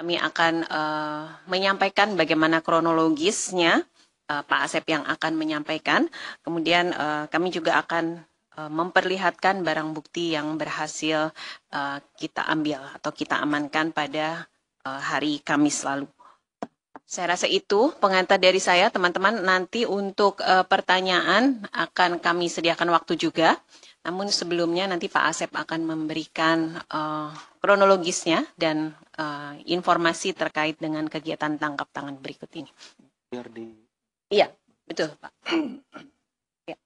Kami akan menyampaikan bagaimana kronologisnya, Pak Asep yang akan menyampaikan. Kemudian kami juga akan memperlihatkan barang bukti yang berhasil kita ambil atau kita amankan pada hari Kamis lalu. Saya rasa itu pengantar dari saya, teman-teman. Nanti untuk pertanyaan akan kami sediakan waktu juga. Namun sebelumnya nanti Pak Asep akan memberikan kronologisnya dan informasi terkait dengan kegiatan tangkap tangan berikut ini. Iya, betul Pak. Ya.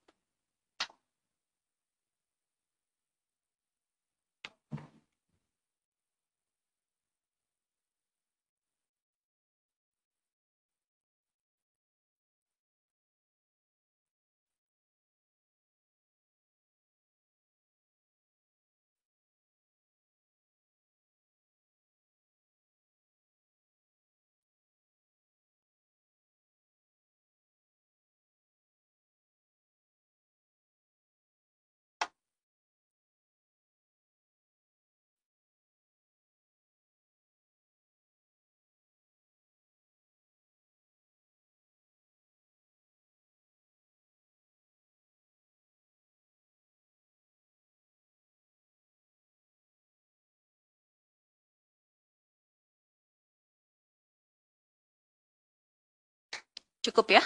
Cukup ya?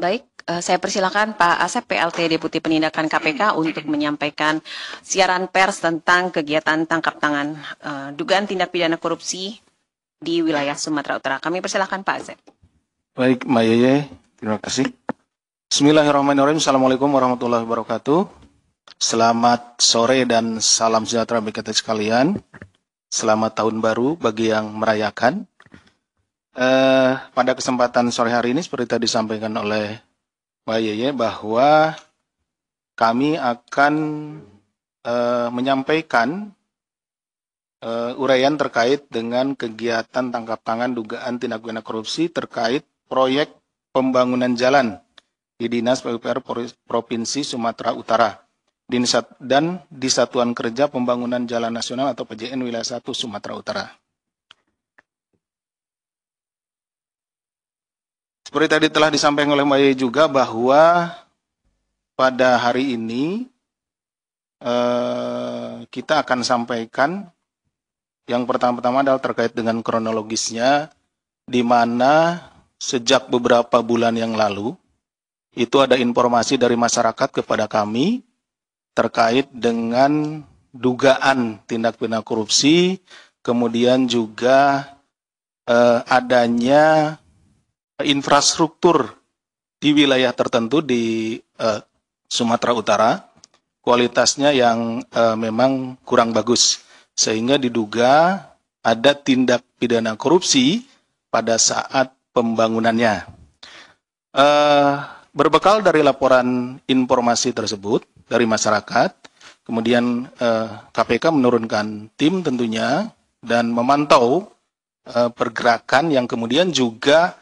Baik, saya persilakan Pak Asep PLT Deputi Penindakan KPK untuk menyampaikan siaran pers tentang kegiatan tangkap tangan dugaan tindak pidana korupsi di wilayah Sumatera Utara. Kami persilakan Pak Asep. Baik, Mbak Yeye, terima kasih. Bismillahirrahmanirrahim. Assalamualaikum warahmatullahi wabarakatuh. Selamat sore dan salam sejahtera bagi kita sekalian. Selamat tahun baru bagi yang merayakan. Pada kesempatan sore hari ini seperti tadi disampaikan oleh Mbak Yeye bahwa kami akan menyampaikan uraian terkait dengan kegiatan tangkap tangan dugaan tindak pidana korupsi terkait proyek pembangunan jalan di Dinas PUPR Provinsi Sumatera Utara dan di Satuan Kerja Pembangunan Jalan Nasional atau PJN Wilayah 1 Sumatera Utara. Seperti tadi telah disampaikan oleh Mbak Yeye juga bahwa pada hari ini kita akan sampaikan yang pertama-tama adalah terkait dengan kronologisnya, di mana sejak beberapa bulan yang lalu itu ada informasi dari masyarakat kepada kami terkait dengan dugaan tindak pidana korupsi, kemudian juga adanya infrastruktur di wilayah tertentu di Sumatera Utara, kualitasnya yang memang kurang bagus, sehingga diduga ada tindak pidana korupsi pada saat pembangunannya. Berbekal dari laporan informasi tersebut dari masyarakat, kemudian KPK menurunkan tim tentunya dan memantau pergerakan yang kemudian juga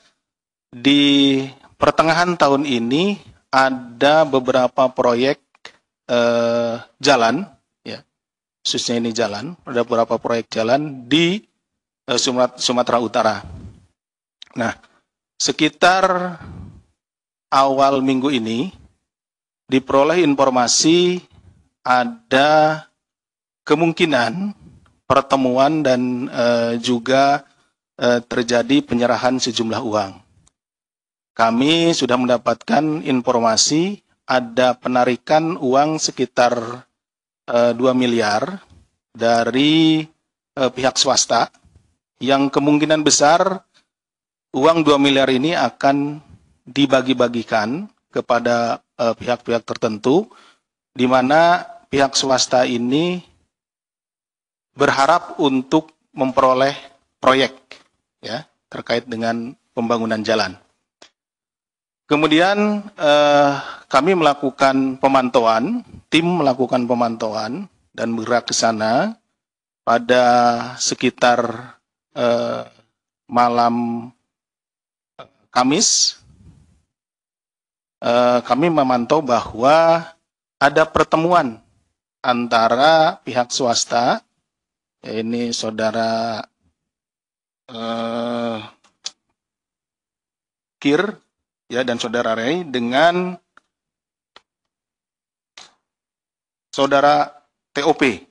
di pertengahan tahun ini ada beberapa proyek jalan, ya, khususnya ini jalan, ada beberapa proyek jalan di Sumatera Utara. Nah, sekitar awal minggu ini diperoleh informasi ada kemungkinan pertemuan dan juga terjadi penyerahan sejumlah uang. Kami sudah mendapatkan informasi ada penarikan uang sekitar 2 miliar dari pihak swasta yang kemungkinan besar uang 2 miliar ini akan dibagi-bagikan kepada pihak-pihak tertentu, di mana pihak swasta ini berharap untuk memperoleh proyek ya terkait dengan pembangunan jalan. Kemudian kami melakukan pemantauan, tim melakukan pemantauan dan bergerak ke sana. pada sekitar malam Kamis, kami memantau bahwa ada pertemuan antara pihak swasta, ini saudara Kir ya dan saudara Ray dengan saudara TOP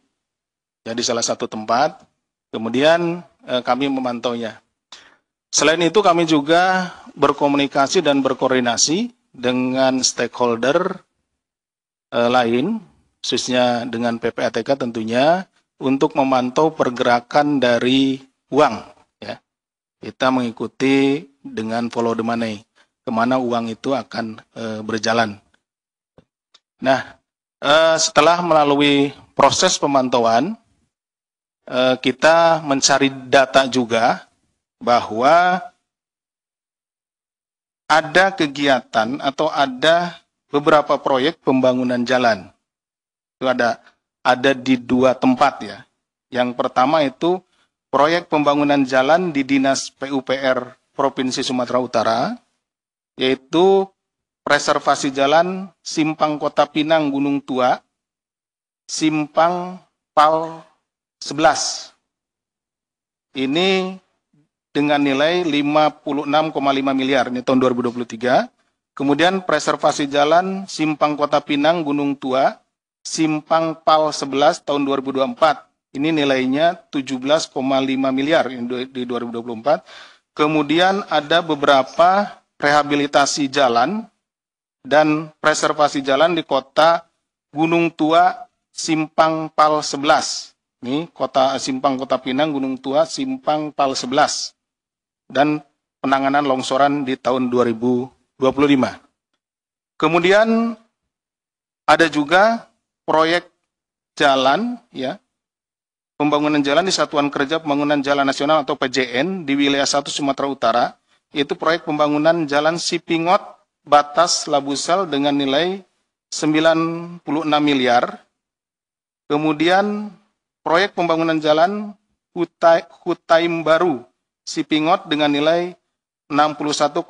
ya di salah satu tempat. Kemudian kami memantaunya. Selain itu kami juga berkomunikasi dan berkoordinasi dengan stakeholder lain, khususnya dengan PPATK tentunya, untuk memantau pergerakan dari uang. Ya. Kita mengikuti dengan follow the money, kemana uang itu akan berjalan. Nah, setelah melalui proses pemantauan, kita mencari data juga bahwa ada kegiatan atau ada beberapa proyek pembangunan jalan. Itu ada di 2 tempat ya. Yang pertama itu proyek pembangunan jalan di Dinas PUPR Provinsi Sumatera Utara, yaitu preservasi jalan Simpang Kota Pinang Gunung Tua, Simpang PAL 11. Ini dengan nilai 56,5 miliar, ini tahun 2023. Kemudian preservasi jalan Simpang Kota Pinang Gunung Tua, Simpang PAL 11 tahun 2024. Ini nilainya 17,5 miliar di 2024. Kemudian ada beberapa rehabilitasi jalan dan preservasi jalan di kota Gunung Tua, Simpang PAL 11. Ini Simpang Kota Pinang Gunung Tua, Simpang PAL 11. Dan penanganan longsoran di tahun 2025. Kemudian ada juga proyek jalan, ya, pembangunan jalan di Satuan Kerja Pembangunan Jalan Nasional atau PJN di wilayah 1 Sumatera Utara, yaitu proyek pembangunan jalan Sipingot Batas Labusel dengan nilai 96 miliar. Kemudian proyek pembangunan jalan Hutaim Baru Sipingot dengan nilai 61,8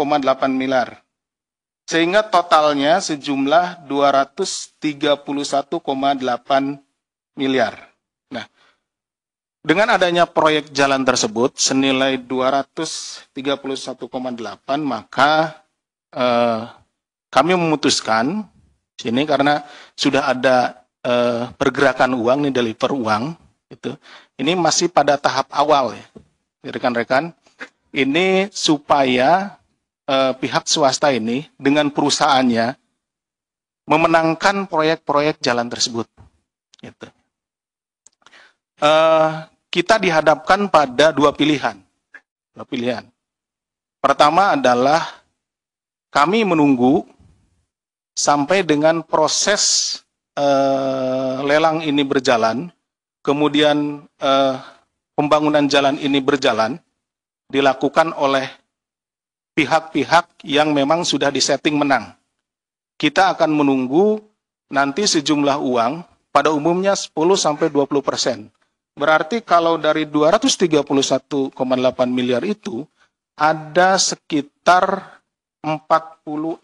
miliar. Sehingga totalnya sejumlah 231,8 miliar. Nah, dengan adanya proyek jalan tersebut senilai 231,8, maka kami memutuskan sini karena sudah ada pergerakan uang, nih deliver uang, gitu. Ini masih pada tahap awal ya. Rekan-rekan, ini supaya pihak swasta ini dengan perusahaannya memenangkan proyek-proyek jalan tersebut. Gitu. Kita dihadapkan pada 2 pilihan. Pertama adalah kami menunggu sampai dengan proses lelang ini berjalan, kemudian pembangunan jalan ini berjalan, dilakukan oleh pihak-pihak yang memang sudah disetting menang. Kita akan menunggu nanti sejumlah uang, pada umumnya 10-20%. Berarti kalau dari 231,8 miliar itu, ada sekitar 46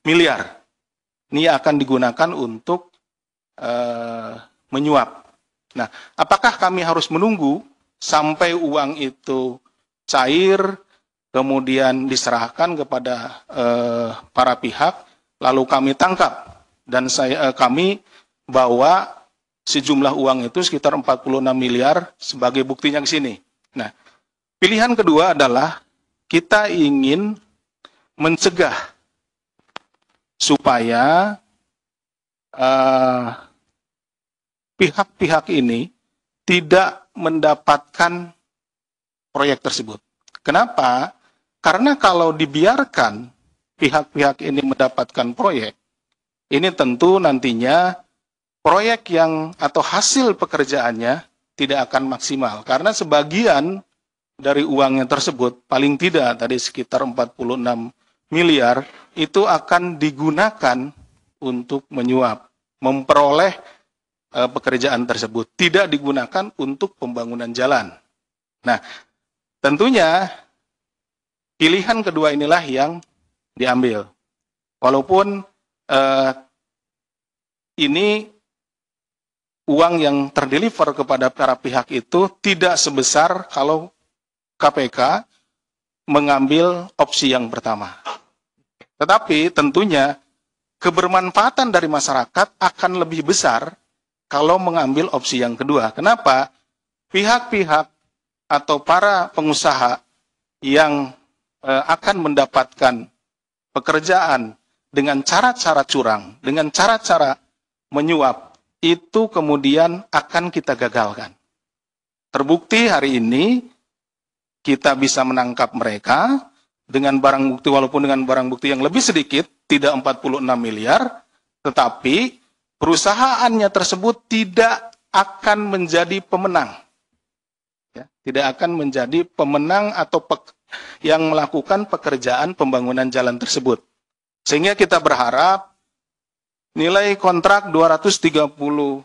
miliar. Ini akan digunakan untuk menyuap. Nah, apakah kami harus menunggu sampai uang itu cair, kemudian diserahkan kepada para pihak, lalu kami tangkap dan kami bawa sejumlah uang itu sekitar 46 miliar sebagai buktinya ke sini. Nah, pilihan kedua adalah kita ingin mencegah supaya pihak-pihak ini tidak mendapatkan proyek tersebut. Kenapa? Karena kalau dibiarkan pihak-pihak ini mendapatkan proyek, ini tentu nantinya proyek yang atau hasil pekerjaannya tidak akan maksimal. Karena sebagian dari uangnya tersebut, paling tidak tadi sekitar 46 miliar, itu akan digunakan untuk menyuap, memperoleh pekerjaan tersebut, tidak digunakan untuk pembangunan jalan. Nah, tentunya pilihan kedua inilah yang diambil. Walaupun ini uang yang terdeliver kepada para pihak itu tidak sebesar kalau KPK mengambil opsi yang pertama. Tetapi tentunya kebermanfaatan dari masyarakat akan lebih besar kalau mengambil opsi yang kedua. Kenapa? Pihak-pihak atau para pengusaha yang akan mendapatkan pekerjaan dengan cara-cara curang, dengan cara-cara menyuap, itu kemudian akan kita gagalkan. Terbukti hari ini kita bisa menangkap mereka dengan barang bukti, walaupun dengan barang bukti yang lebih sedikit, tidak 46 miliar, tetapi perusahaannya tersebut tidak akan menjadi pemenang. Ya, tidak akan menjadi pemenang atau yang melakukan pekerjaan pembangunan jalan tersebut. Sehingga kita berharap nilai kontrak 231,8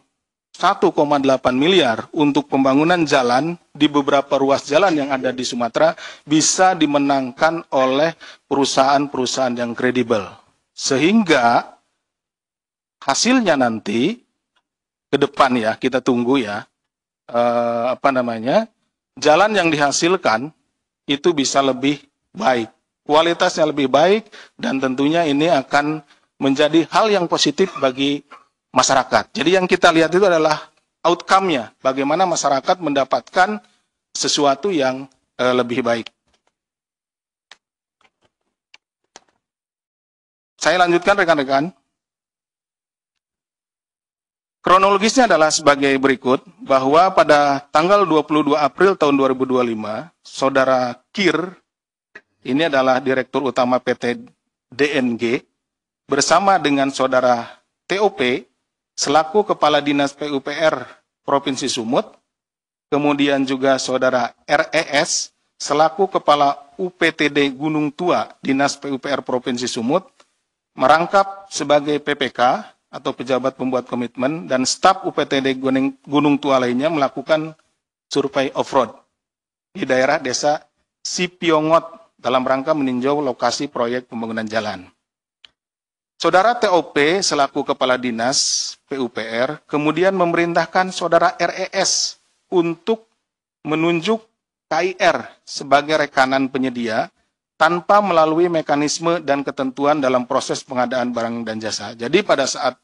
miliar untuk pembangunan jalan di beberapa ruas jalan yang ada di Sumatera bisa dimenangkan oleh perusahaan-perusahaan yang kredibel. Sehingga hasilnya nanti ke depan ya, kita tunggu ya, jalan yang dihasilkan itu bisa lebih baik, kualitasnya lebih baik, dan tentunya ini akan menjadi hal yang positif bagi masyarakat. Jadi yang kita lihat itu adalah outcome-nya, bagaimana masyarakat mendapatkan sesuatu yang lebih baik. Saya lanjutkan rekan-rekan. Kronologisnya adalah sebagai berikut, bahwa pada tanggal 22 April tahun 2025, Saudara Kir, ini adalah Direktur Utama PT DNG, bersama dengan Saudara TOP, selaku Kepala Dinas PUPR Provinsi Sumut, kemudian juga Saudara RES, selaku Kepala UPTD Gunung Tua Dinas PUPR Provinsi Sumut, merangkap sebagai PPK, atau pejabat pembuat komitmen, dan staf UPTD Gunung Tua lainnya melakukan survei off-road di daerah desa Sipiongot dalam rangka meninjau lokasi proyek pembangunan jalan. Saudara TOP selaku Kepala Dinas PUPR kemudian memerintahkan Saudara RES untuk menunjuk KIR sebagai rekanan penyedia tanpa melalui mekanisme dan ketentuan dalam proses pengadaan barang dan jasa. Jadi pada saat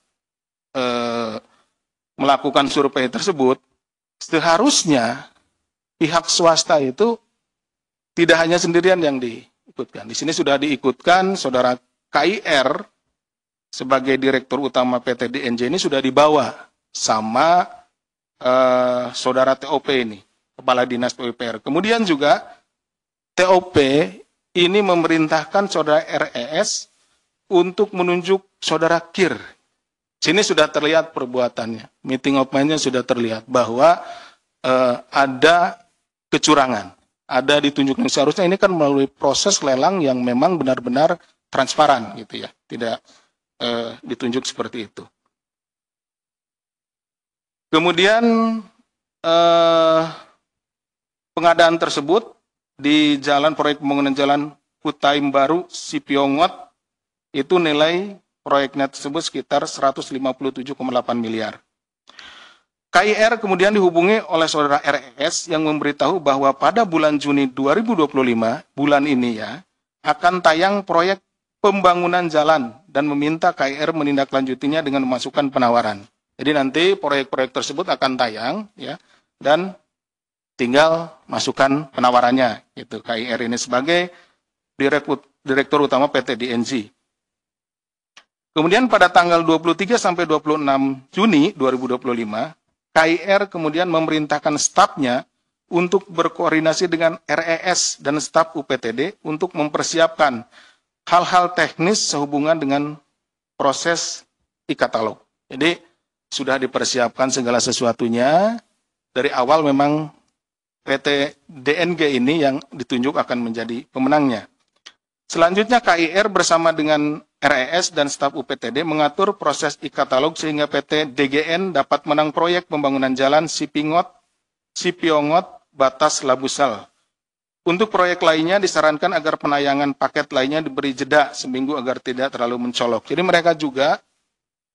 melakukan survei tersebut, seharusnya pihak swasta itu tidak hanya sendirian yang diikutkan. Di sini sudah diikutkan Saudara KIR sebagai Direktur Utama PT DNJ ini sudah dibawa sama Saudara TOP ini, Kepala Dinas PUPR. Kemudian juga TOP ini memerintahkan Saudara RES untuk menunjuk Saudara KIR. Sini sudah terlihat perbuatannya, meeting of mind-nya sudah terlihat bahwa ada kecurangan, ada ditunjuk. Seharusnya ini kan melalui proses lelang yang memang benar-benar transparan gitu ya, tidak ditunjuk seperti itu. Kemudian pengadaan tersebut di jalan proyek pembangunan jalan Kutaim Baru Sipiongot itu nilai proyeknya tersebut sekitar 157,8 miliar. KIR kemudian dihubungi oleh Saudara RES yang memberitahu bahwa pada bulan Juni 2025, bulan ini ya, akan tayang proyek pembangunan jalan dan meminta KIR menindaklanjutinya dengan memasukkan penawaran. Jadi nanti proyek-proyek tersebut akan tayang ya, dan tinggal masukkan penawarannya gitu. KIR ini sebagai Direktur Utama PT DNG. Kemudian pada tanggal 23 sampai 26 Juni 2025, KIR kemudian memerintahkan stafnya untuk berkoordinasi dengan RES dan staf UPTD untuk mempersiapkan hal-hal teknis sehubungan dengan proses e-katalog. Jadi sudah dipersiapkan segala sesuatunya. Dari awal memang PT DNG ini yang ditunjuk akan menjadi pemenangnya. Selanjutnya KIR bersama dengan RES dan staf UPTD mengatur proses e-katalog sehingga PT DGN dapat menang proyek pembangunan jalan Sipiongot, Batas, Labusal. Untuk proyek lainnya disarankan agar penayangan paket lainnya diberi jeda seminggu agar tidak terlalu mencolok. Jadi mereka juga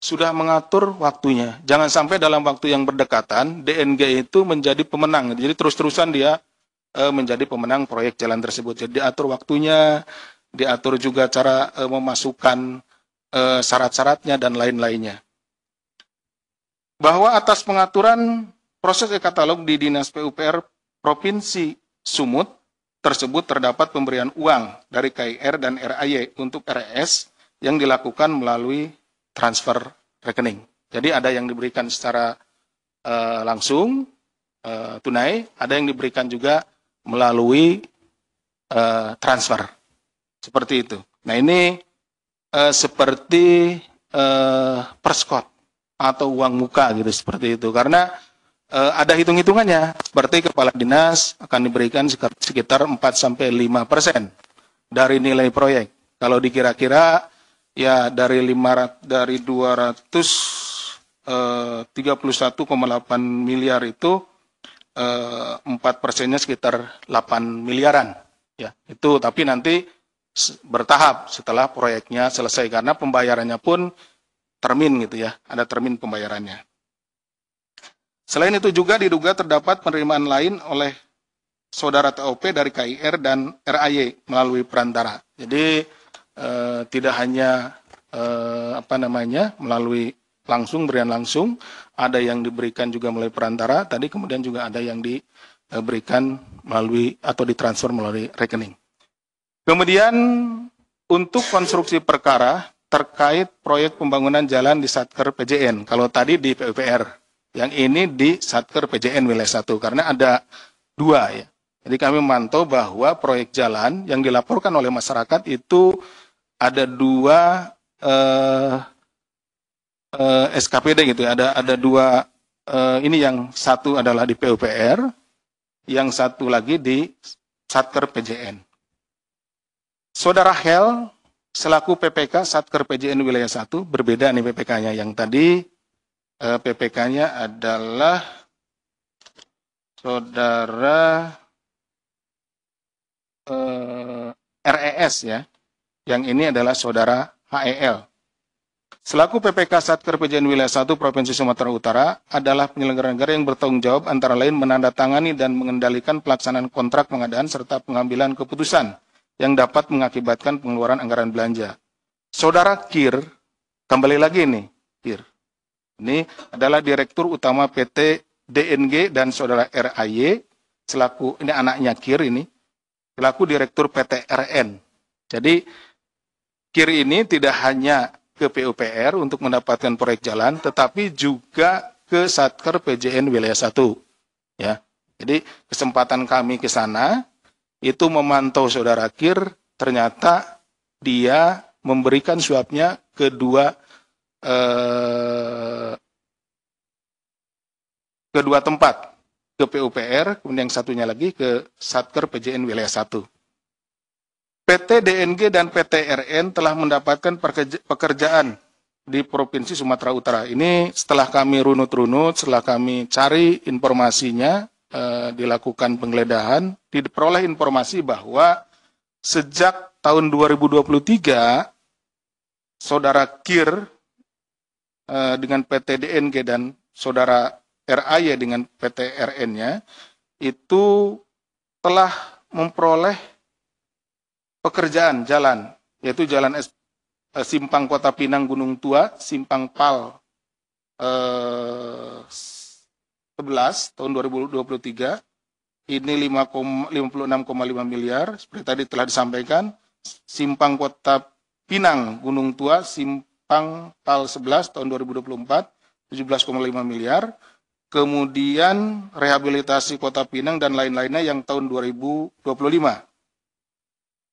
sudah mengatur waktunya. Jangan sampai dalam waktu yang berdekatan DNG itu menjadi pemenang. Jadi terus-terusan dia menjadi pemenang proyek jalan tersebut. Jadi diatur waktunya, diatur juga cara memasukkan syarat-syaratnya dan lain-lainnya. Bahwa atas pengaturan proses e-katalog di Dinas PUPR Provinsi Sumut tersebut terdapat pemberian uang dari KIR dan RAY untuk RES yang dilakukan melalui transfer rekening. Jadi ada yang diberikan secara langsung tunai, ada yang diberikan juga melalui transfer. Seperti itu. Nah ini seperti perskot atau uang muka gitu seperti itu. Karena ada hitung-hitungannya, seperti kepala dinas akan diberikan sekitar 4-5% dari nilai proyek. Kalau dikira-kira ya dari 231,8 miliar itu 4%-nya sekitar 8 miliaran. Ya, itu tapi nanti bertahap setelah proyeknya selesai karena pembayarannya pun termin gitu ya, ada termin pembayarannya. Selain itu juga diduga terdapat penerimaan lain oleh saudara TOP dari KIR dan RAY melalui perantara. Jadi tidak hanya melalui langsung, berian langsung, ada yang diberikan juga melalui perantara, tadi kemudian juga ada yang diberikan melalui atau ditransfer melalui rekening. Kemudian untuk konstruksi perkara terkait proyek pembangunan jalan di Satker PJN, kalau tadi di PUPR. Yang ini di Satker PJN wilayah 1, karena ada 2 ya. Jadi kami memantau bahwa proyek jalan yang dilaporkan oleh masyarakat itu ada 2 SKPD gitu ya. Ada 2 ini yang satu adalah di PUPR, yang satu lagi di Satker PJN. Saudara Hel selaku PPK Satker PJN wilayah 1 berbeda nih PPK-nya. Yang tadi PPK-nya adalah saudara RES ya. Yang ini adalah saudara HEL. Selaku PPK Satker PJN wilayah 1 Provinsi Sumatera Utara adalah penyelenggara negara yang bertanggung jawab antara lain menandatangani dan mengendalikan pelaksanaan kontrak pengadaan serta pengambilan keputusan yang dapat mengakibatkan pengeluaran anggaran belanja. Saudara KIR, kembali lagi nih, KIR. Ini adalah Direktur Utama PT DNG dan saudara RAY, selaku, ini anaknya KIR ini, selaku Direktur PT RN. Jadi, KIR ini tidak hanya ke PUPR untuk mendapatkan proyek jalan, tetapi juga ke Satker PJN wilayah 1. Ya. Jadi, kesempatan kami ke sana, itu memantau saudara KIR, ternyata dia memberikan suapnya kedua tempat, ke PUPR, kemudian yang satunya lagi ke Satker PJN wilayah 1. PT DNG dan PT RN telah mendapatkan pekerjaan di Provinsi Sumatera Utara. Ini setelah kami runut-runut, setelah kami cari informasinya, dilakukan penggeledahan, diperoleh informasi bahwa sejak tahun 2023, saudara KIR dengan PT DNG dan saudara RAY dengan PT RN-nya itu telah memperoleh pekerjaan jalan, yaitu jalan Simpang Kota Pinang Gunung Tua, Simpang PAL 11 tahun 2023, ini 56,5 miliar, seperti tadi telah disampaikan. Simpang Kota Pinang Gunung Tua, Simpang PAL 11 tahun 2024, 17,5 miliar. Kemudian rehabilitasi Kota Pinang dan lain-lainnya yang tahun 2025.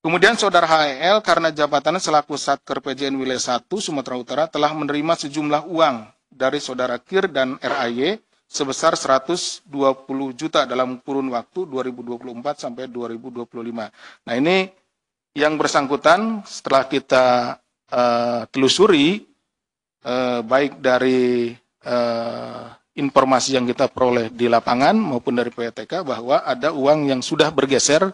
Kemudian saudara HEL karena jabatannya selaku Satker PJN wilayah 1 Sumatera Utara telah menerima sejumlah uang dari saudara KIR dan RAY sebesar 120 juta dalam kurun waktu 2024 sampai 2025. Nah ini yang bersangkutan setelah kita telusuri baik dari informasi yang kita peroleh di lapangan maupun dari PPTK bahwa ada uang yang sudah bergeser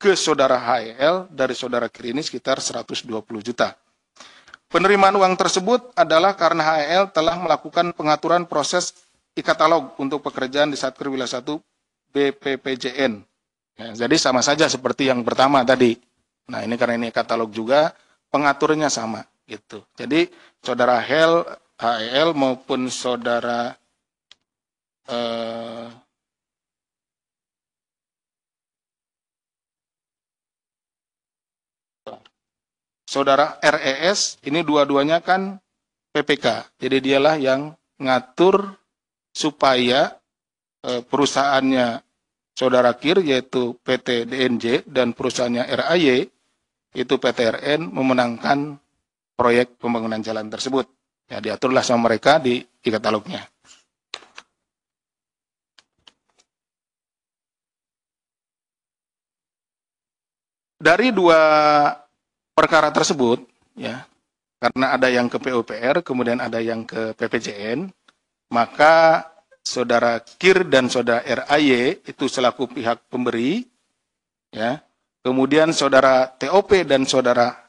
ke saudara HEL dari saudara KIR ini sekitar 120 juta. Penerimaan uang tersebut adalah karena HEL telah melakukan pengaturan proses e-katalog untuk pekerjaan di Satker Wilayah 1 BPPJN. Ya, jadi sama saja seperti yang pertama tadi. Nah, ini karena ini katalog juga, pengaturnya sama gitu. Jadi saudara HEL maupun saudara saudara RES ini dua-duanya kan PPK. Jadi dialah yang ngatur supaya perusahaannya saudara KIR yaitu PT DNJ dan perusahaannya RAY itu PTRN memenangkan proyek pembangunan jalan tersebut. Ya, diaturlah sama mereka di katalognya. Dari dua perkara tersebut, ya, karena ada yang ke PUPR, kemudian ada yang ke PPJN, maka saudara KIR dan saudara RAY itu selaku pihak pemberi, ya, kemudian saudara TOP dan saudara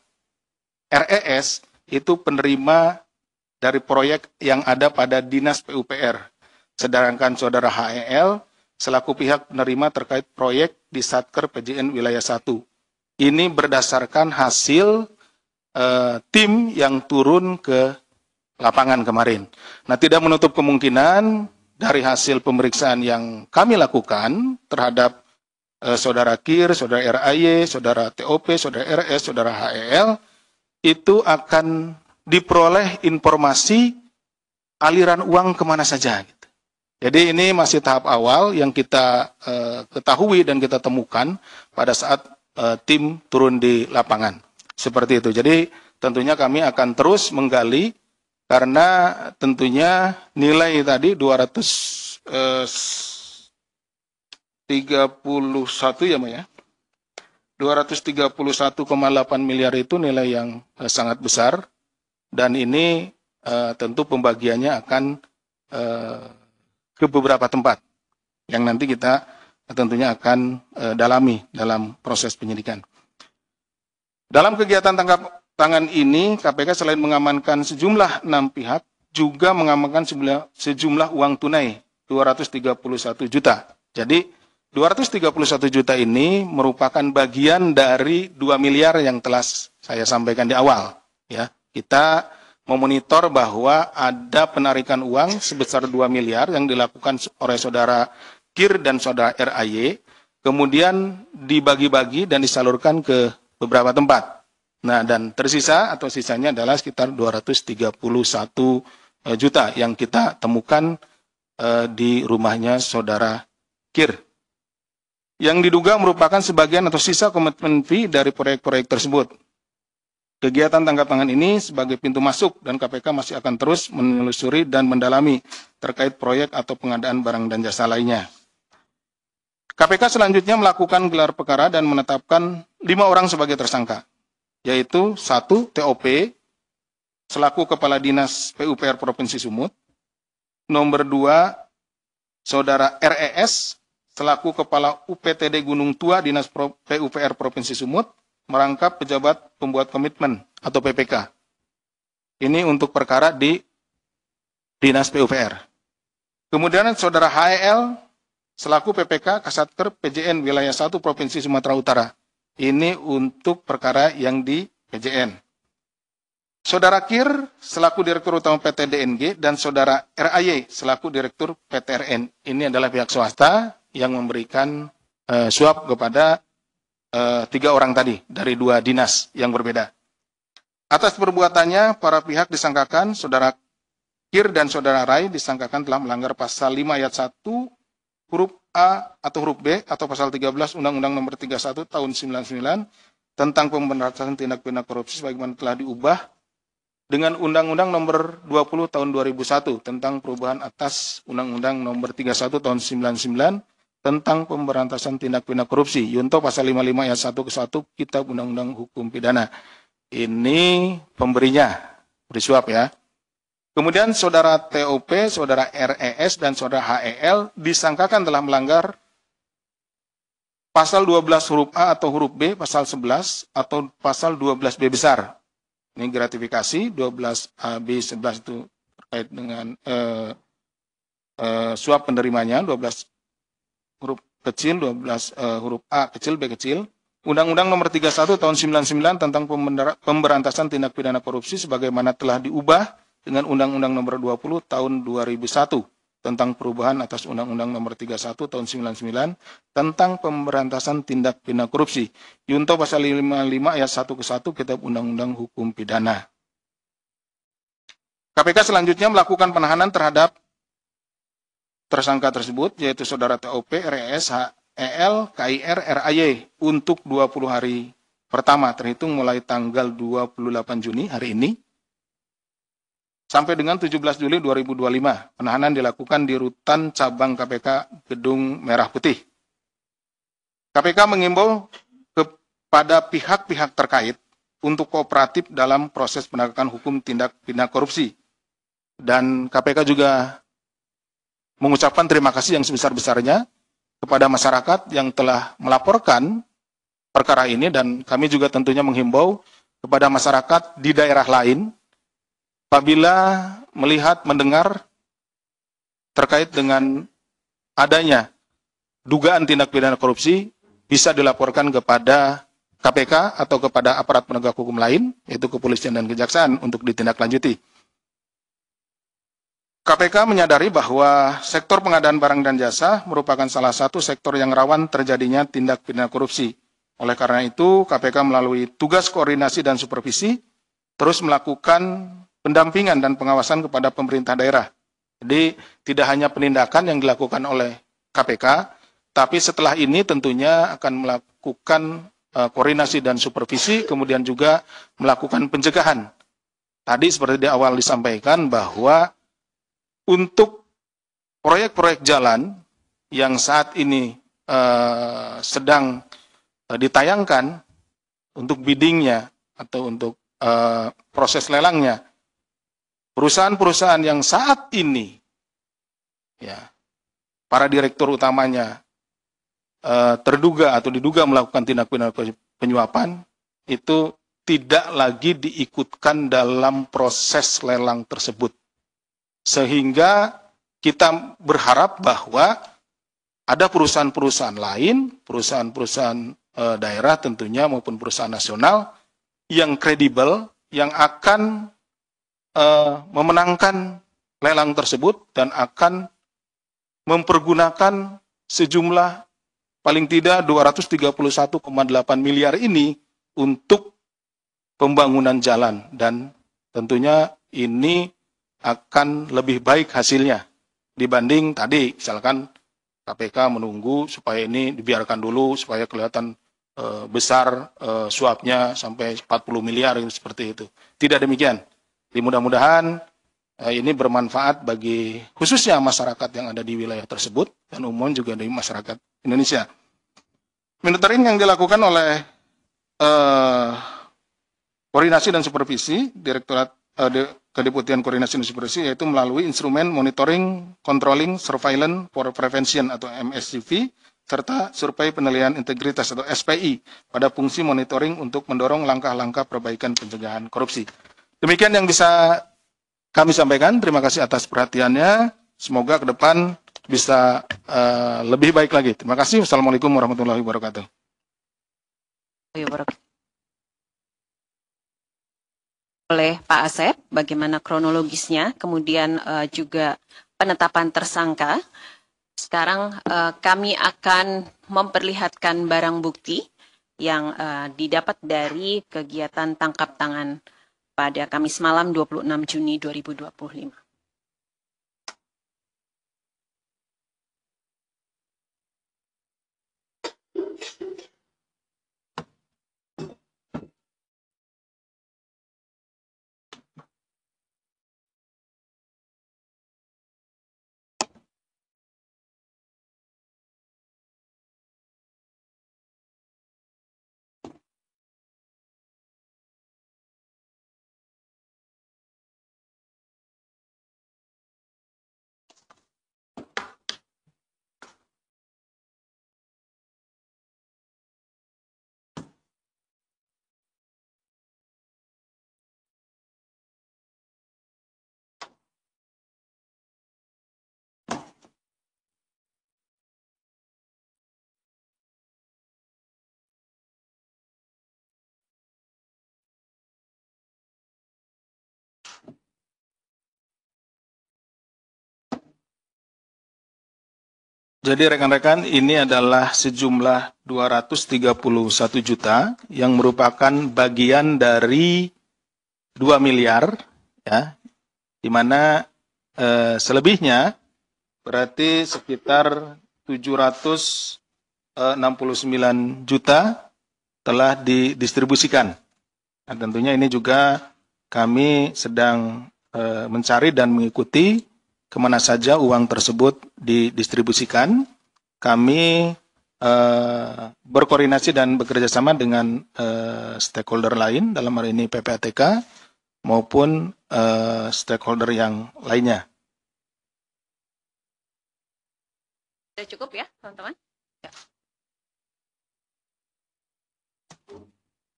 RES itu penerima dari proyek yang ada pada Dinas PUPR, sedangkan saudara HEL selaku pihak penerima terkait proyek di Satker PJN Wilayah 1. Ini berdasarkan hasil tim yang turun ke lapangan kemarin. Nah, tidak menutup kemungkinan dari hasil pemeriksaan yang kami lakukan terhadap saudara KIR, saudara RAY, saudara TOP, saudara RS, saudara HEL, itu akan diperoleh informasi aliran uang kemana saja. Gitu. Jadi ini masih tahap awal yang kita ketahui dan kita temukan pada saat tim turun di lapangan. Seperti itu. Jadi tentunya kami akan terus menggali karena tentunya nilai tadi 231 ya, Mbak ya. 231,8 miliar itu nilai yang sangat besar dan ini tentu pembagiannya akan ke beberapa tempat yang nanti kita tentunya akan dalami dalam proses penyidikan. Dalam kegiatan tangkap tangan ini, KPK selain mengamankan sejumlah 6 pihak, juga mengamankan sejumlah uang tunai 231 juta. Jadi 231 juta ini merupakan bagian dari 2 miliar yang telah saya sampaikan di awal. Ya, kita memonitor bahwa ada penarikan uang sebesar 2 miliar yang dilakukan oleh saudara KIR dan saudara RAY, kemudian dibagi-bagi dan disalurkan ke beberapa tempat. Nah, dan tersisa atau sisanya adalah sekitar 231 juta yang kita temukan di rumahnya saudara KIR. Yang diduga merupakan sebagian atau sisa komitmen fee dari proyek-proyek tersebut. Kegiatan tangkap tangan ini sebagai pintu masuk dan KPK masih akan terus menelusuri dan mendalami terkait proyek atau pengadaan barang dan jasa lainnya. KPK selanjutnya melakukan gelar perkara dan menetapkan 5 orang sebagai tersangka, yaitu 1. TOP, selaku Kepala Dinas PUPR Provinsi Sumut. Nomor 2, Saudara RES, selaku Kepala UPTD Gunung Tua Dinas PUPR Provinsi Sumut, merangkap pejabat pembuat komitmen atau PPK. Ini untuk perkara di Dinas PUPR. Kemudian Saudara HEL, selaku PPK Kasatker PJN Wilayah 1 Provinsi Sumatera Utara. Ini untuk perkara yang di PJN. Saudara KIR selaku Direktur Utama PT DNG dan Saudara RAY selaku Direktur PTRN. Ini adalah pihak swasta yang memberikan suap kepada 3 orang tadi dari 2 dinas yang berbeda. Atas perbuatannya, para pihak disangkakan Saudara KIR dan Saudara RAY disangkakan telah melanggar pasal 5 ayat 1 huruf A atau huruf B atau pasal 13 Undang-Undang Nomor 31 Tahun 99 tentang pemberantasan tindak pidana korupsi sebagaimana telah diubah dengan Undang-Undang Nomor 20 Tahun 2001 tentang perubahan atas Undang-Undang Nomor 31 Tahun 99 tentang pemberantasan tindak pidana korupsi. Yunto pasal 55 ayat 1 ke 1 Kitab Undang-Undang Hukum Pidana. ini pemberinya, beri suap ya. Kemudian saudara TOP, saudara RES, dan saudara HEL disangkakan telah melanggar pasal 12 huruf A atau huruf B, pasal 11, atau pasal 12B besar. Ini gratifikasi, 12AB 11 itu terkait dengan suap penerimanya, 12 huruf kecil, 12 huruf A kecil, B kecil. Undang-Undang Nomor 31 Tahun 99 tentang pemberantasan tindak pidana korupsi sebagaimana telah diubah dengan Undang-Undang Nomor 20 Tahun 2001 tentang perubahan atas Undang-Undang Nomor 31 Tahun 99 tentang pemberantasan tindak pidana korupsi. Junto pasal 55 ayat 1 ke 1 Kitab Undang-Undang Hukum Pidana. KPK selanjutnya melakukan penahanan terhadap tersangka tersebut, yaitu saudara TOP, RES, HEL, KIR, RAY untuk 20 hari pertama terhitung mulai tanggal 28 Juni hari ini sampai dengan 17 Juli 2025. Penahanan dilakukan di Rutan Cabang KPK Gedung Merah Putih. KPK mengimbau kepada pihak-pihak terkait untuk kooperatif dalam proses penegakan hukum tindak pidana korupsi. Dan KPK juga mengucapkan terima kasih yang sebesar-besarnya kepada masyarakat yang telah melaporkan perkara ini, dan kami juga tentunya menghimbau kepada masyarakat di daerah lain apabila melihat, mendengar terkait dengan adanya dugaan tindak pidana korupsi bisa dilaporkan kepada KPK atau kepada aparat penegak hukum lain, yaitu kepolisian dan kejaksaan untuk ditindaklanjuti. KPK menyadari bahwa sektor pengadaan barang dan jasa merupakan salah satu sektor yang rawan terjadinya tindak pidana korupsi. Oleh karena itu, KPK melalui tugas koordinasi dan supervisi terus melakukan pendampingan dan pengawasan kepada pemerintah daerah. Jadi, tidak hanya penindakan yang dilakukan oleh KPK, tapi setelah ini tentunya akan melakukan koordinasi dan supervisi, kemudian juga melakukan pencegahan. Tadi seperti di awal disampaikan bahwa untuk proyek-proyek jalan yang saat ini sedang ditayangkan untuk biddingnya atau untuk proses lelangnya, perusahaan-perusahaan yang saat ini ya para direktur utamanya terduga atau diduga melakukan tindak pidana penyuapan itu tidak lagi diikutkan dalam proses lelang tersebut. Sehingga kita berharap bahwa ada perusahaan-perusahaan lain, perusahaan-perusahaan daerah tentunya maupun perusahaan nasional yang kredibel, yang akan memenangkan lelang tersebut dan akan mempergunakan sejumlah paling tidak 231,8 miliar ini untuk pembangunan jalan, dan tentunya ini akan lebih baik hasilnya dibanding tadi misalkan KPK menunggu supaya ini dibiarkan dulu supaya kelihatan besar suapnya sampai 40 miliar seperti itu. Tidak demikian. Mudah-mudahan ini bermanfaat bagi khususnya masyarakat yang ada di wilayah tersebut dan umum juga dari masyarakat Indonesia. Monitoring yang dilakukan oleh koordinasi dan supervisi Direktorat Kedeputian Koordinasi dan Supervisi, yaitu melalui instrumen monitoring, controlling, surveillance for prevention atau MSCV, serta survei penilaian integritas atau SPI pada fungsi monitoring untuk mendorong langkah-langkah perbaikan pencegahan korupsi. Demikian yang bisa kami sampaikan. Terima kasih atas perhatiannya. Semoga ke depan bisa lebih baik lagi. Terima kasih. Wassalamualaikum warahmatullahi wabarakatuh. Oleh Pak Asep, bagaimana kronologisnya, kemudian juga penetapan tersangka. Sekarang kami akan memperlihatkan barang bukti yang didapat dari kegiatan tangkap tangan pada Kamis malam 26 Juni 2025. Jadi rekan-rekan, ini adalah sejumlah 231 juta yang merupakan bagian dari 2 miliar, ya, di mana selebihnya berarti sekitar 769 juta telah didistribusikan. Nah, tentunya ini juga kami sedang mencari dan mengikuti kemana saja uang tersebut didistribusikan. Kami berkoordinasi dan bekerja sama dengan stakeholder lain, dalam hal ini PPATK maupun stakeholder yang lainnya. Sudah cukup ya, teman-teman? Ya.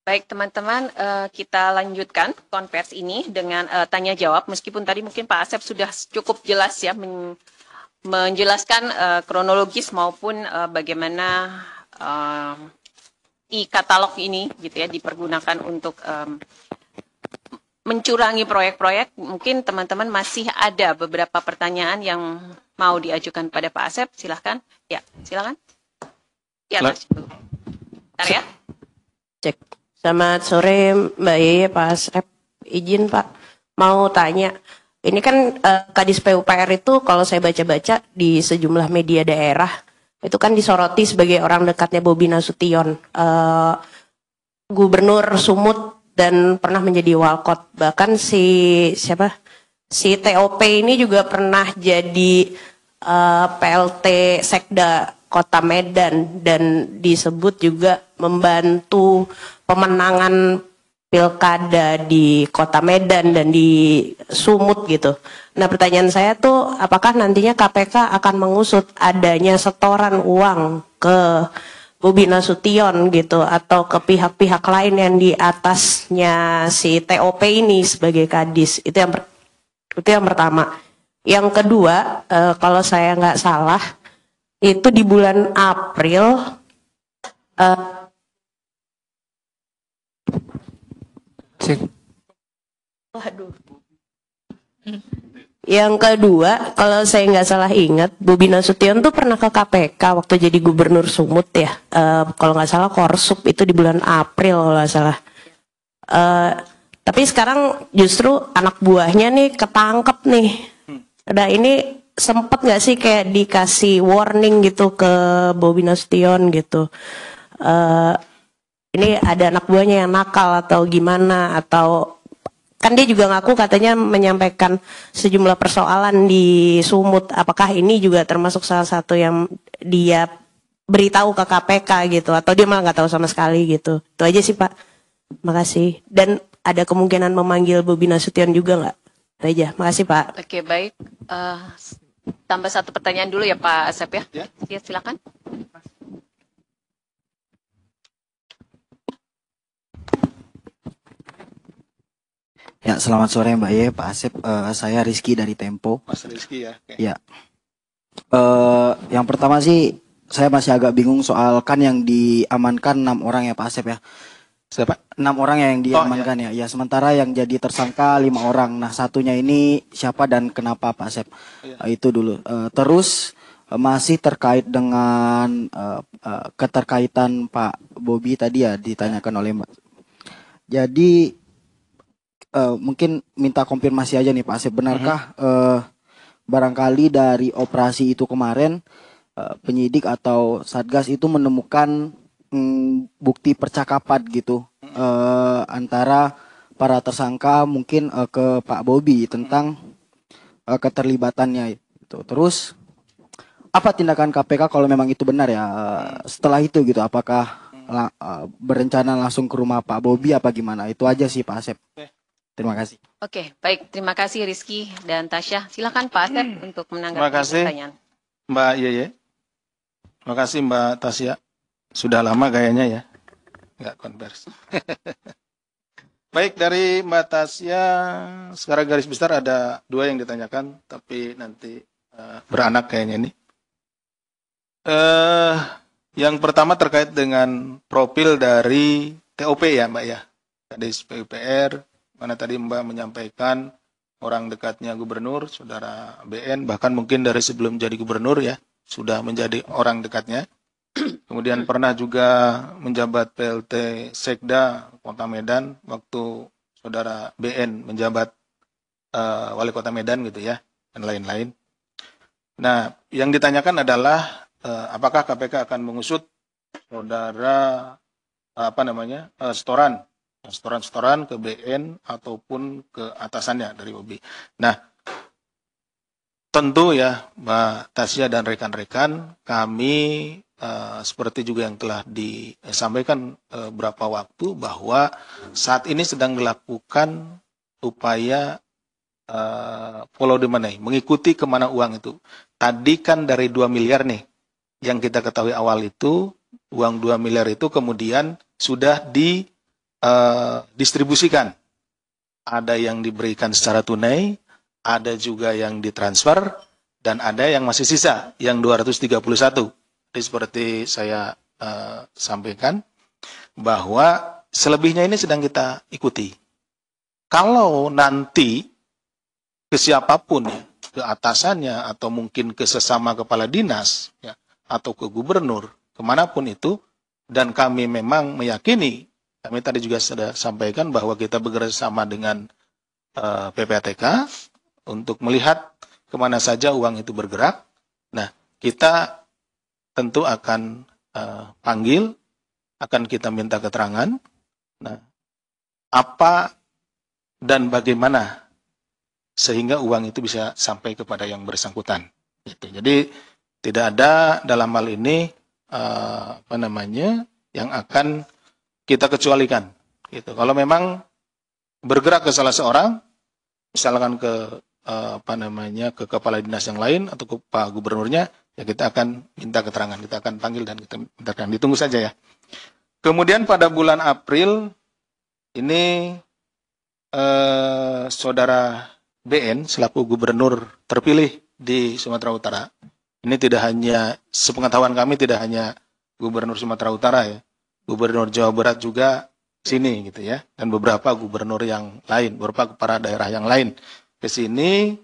Baik, teman-teman, kita lanjutkan konversi ini dengan tanya jawab. Meskipun tadi mungkin Pak Asep sudah cukup jelas ya menjelaskan kronologis maupun bagaimana e-katalog ini gitu ya dipergunakan untuk mencurangi proyek-proyek. Mungkin teman-teman masih ada beberapa pertanyaan yang mau diajukan pada Pak Asep. Silahkan. Ya, silakan. Ya, bentar ya. Cek. Selamat sore Mbak Yeye, Pak Asep. Izin Pak, mau tanya. Ini kan Kadis PUPR itu kalau saya baca-baca di sejumlah media daerah, itu kan disoroti sebagai orang dekatnya Bobi Nasution. Gubernur Sumut dan pernah menjadi walkot. Bahkan si TOP ini juga pernah jadi PLT Sekda Kota Medan dan disebut juga membantu pemenangan pilkada di Kota Medan dan di Sumut gitu. Nah, pertanyaan saya tuh apakah nantinya KPK akan mengusut adanya setoran uang ke Bobi Nasution gitu atau ke pihak-pihak lain yang di atasnya si TOP ini sebagai kadis. Itu yang pertama. Yang kedua, kalau saya nggak salah itu di bulan April waduh. Yang kedua, kalau saya nggak salah ingat, Bobi Nasution tuh pernah ke KPK waktu jadi gubernur Sumut ya. Kalau nggak salah Korsup itu di bulan April kalau nggak salah. Tapi sekarang justru anak buahnya nih ketangkep nih. Nah ini sempet nggak sih kayak dikasih warning gitu ke Bobi Nasution gitu? Ini ada anak buahnya yang nakal atau gimana, atau kan dia juga ngaku katanya menyampaikan sejumlah persoalan di Sumut. Apakah ini juga termasuk salah satu yang dia beritahu ke KPK gitu, atau dia malah nggak tahu sama sekali gitu? Itu aja sih Pak. Makasih. Dan ada kemungkinan memanggil Bobi Nasution juga nggak? Itu aja. Makasih Pak. Oke, baik. Tambah satu pertanyaan dulu ya Pak Asep ya. Ya, silakan. Ya, selamat sore Mbak Ye, Pak Asep. Saya Rizky dari Tempo. Mas Rizky ya. Okay. Ya. Yang pertama sih, saya masih agak bingung soal kan yang diamankan 6 orang ya Pak Asep ya. Siapa? 6 orang yang diamankan ya. Ya, sementara yang jadi tersangka 5 orang. Nah, satunya ini siapa dan kenapa Pak Asep? Itu dulu. Terus masih terkait dengan keterkaitan Pak Bobi tadi ya ditanyakan oleh Mbak. Jadi mungkin minta konfirmasi aja nih Pak Asep, benarkah barangkali dari operasi itu kemarin penyidik atau Satgas itu menemukan bukti percakapan gitu antara para tersangka mungkin ke Pak Bobi tentang keterlibatannya itu. Terus apa tindakan KPK kalau memang itu benar ya setelah itu gitu, apakah berencana langsung ke rumah Pak Bobi apa gimana? Itu aja sih Pak Asep. Terima kasih. Oke, baik. Terima kasih Rizky dan Tasya. Silakan Pak Asep untuk menanggapi pertanyaan. Mbak Yeye. Terima kasih Mbak Tasya. Sudah lama kayaknya ya. Nggak konversi. Baik, dari Mbak Tasya, sekarang garis besar ada 2 yang ditanyakan, tapi nanti beranak kayaknya ini. Yang pertama terkait dengan profil dari TOP ya Mbak ya. Kadis PUPR, mana tadi Mbak menyampaikan orang dekatnya gubernur, saudara BN, bahkan mungkin dari sebelum jadi gubernur ya. sudah menjadi orang dekatnya. Kemudian pernah juga menjabat PLT Sekda Kota Medan waktu saudara BN menjabat Wali Kota Medan gitu ya, dan lain-lain. Nah, yang ditanyakan adalah apakah KPK akan mengusut saudara setoran ke BN ataupun ke atasannya dari OB. Nah, tentu ya Mbak Tasya dan rekan-rekan, kami seperti juga yang telah disampaikan beberapa waktu bahwa saat ini sedang dilakukan upaya follow the money, mengikuti kemana uang itu. Tadi kan dari 2 miliar nih, yang kita ketahui awal itu, uang 2 miliar itu kemudian sudah didistribusikan. Ada yang diberikan secara tunai, ada juga yang ditransfer, dan ada yang masih sisa, yang 231. Jadi seperti saya sampaikan, bahwa selebihnya ini sedang kita ikuti. Kalau nanti ke siapapun ya, ke atasannya atau mungkin ke sesama kepala dinas ya, atau ke gubernur, kemanapun itu, dan kami memang meyakini, kami tadi juga sudah sampaikan bahwa kita bekerjasama dengan PPATK untuk melihat kemana saja uang itu bergerak. Nah, kita tentu akan panggil, akan kita minta keterangan, nah, apa dan bagaimana sehingga uang itu bisa sampai kepada yang bersangkutan. Gitu. Jadi tidak ada dalam hal ini yang akan kita kecualikan. Gitu. Kalau memang bergerak ke salah seorang, misalkan ke ke kepala dinas yang lain atau ke Pak Gubernurnya, ya kita akan minta keterangan, kita akan panggil dan kita mintakan. Ditunggu saja ya. Kemudian pada bulan April ini saudara BN selaku gubernur terpilih di Sumatera Utara. Ini tidak hanya, sepengetahuan kami tidak hanya gubernur Sumatera Utara ya, gubernur Jawa Barat juga sini gitu ya, dan beberapa gubernur yang lain, beberapa kepala daerah yang lain ke sini,